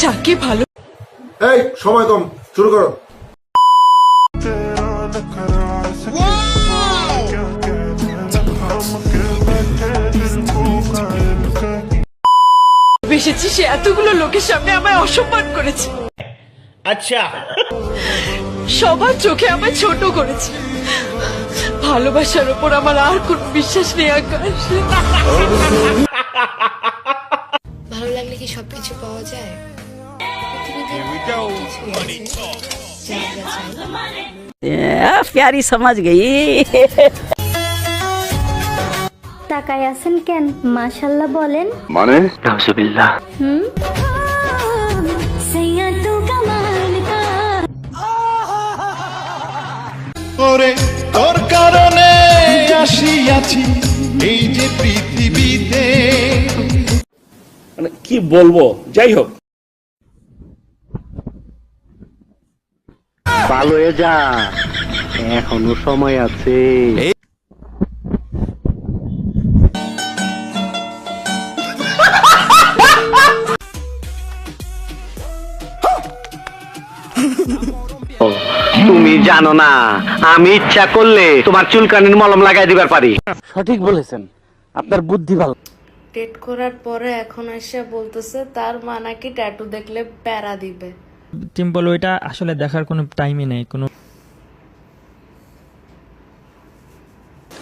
যাকে ভালো এই সময় কম, শুরু করো। বেসেছি সে এতগুলো লোকের সামনে আমায় অসম্মান করেছে। আচ্ছা, সবার চোখে আমায় ছোট করেছে। ভালোবাসার উপর আমার আর কোনো বিশ্বাস নেই আকাশ। ভালো লাগলে কি সবকিছু পাওয়া যায়? प्यारी समझ गई। তাকায় আছেন কেন? মাশাআল্লাহ বলেন। মানে নাউজুবিল্লাহ। সাইয়া তু কামাল কা। ওরে তোর কারণে আসিয়াছি এই যে পৃথিবীতে। মানে কি বলবো, যাই হোক। ভালো হয়ে যা, এখনো সময় আছে। তুমি জানো না, আমি ইচ্ছা করলে তোমার চুলকানির মলম লাগাই দিবার পারি। সঠিক বলেছেন, আপনার বুদ্ধি ভালো। ডেট করার পরে এখন এসে বলতেছে তার মা নাকি ট্যাটু দেখলে প্যারা দিবে। টিম্পল ওইটা আসলে দেখার কোনো টাইমই নেই কোনো।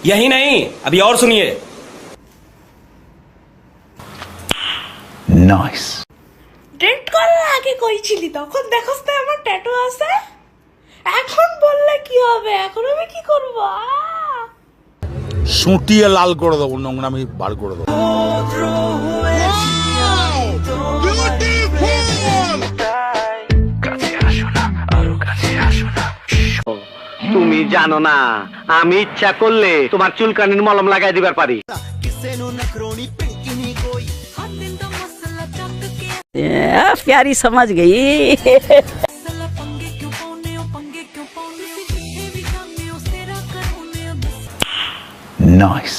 यही नहीं, अभी और सुनिए। নাইস। ডেট করার আগে কইছিলি তখন দেখোস না আমার ট্যাটু আছে। এখন বললে কি হবে? এখন আমি কি করব? সুটিয়ে লাল করে দেবো, নোংরামি বার করে দেবো। তুমি জানো না, আমি ইচ্ছা করলে তোমার চুলকানির মলম লাগাই দিবার পারি। प्यारी समझ गई। নাইস।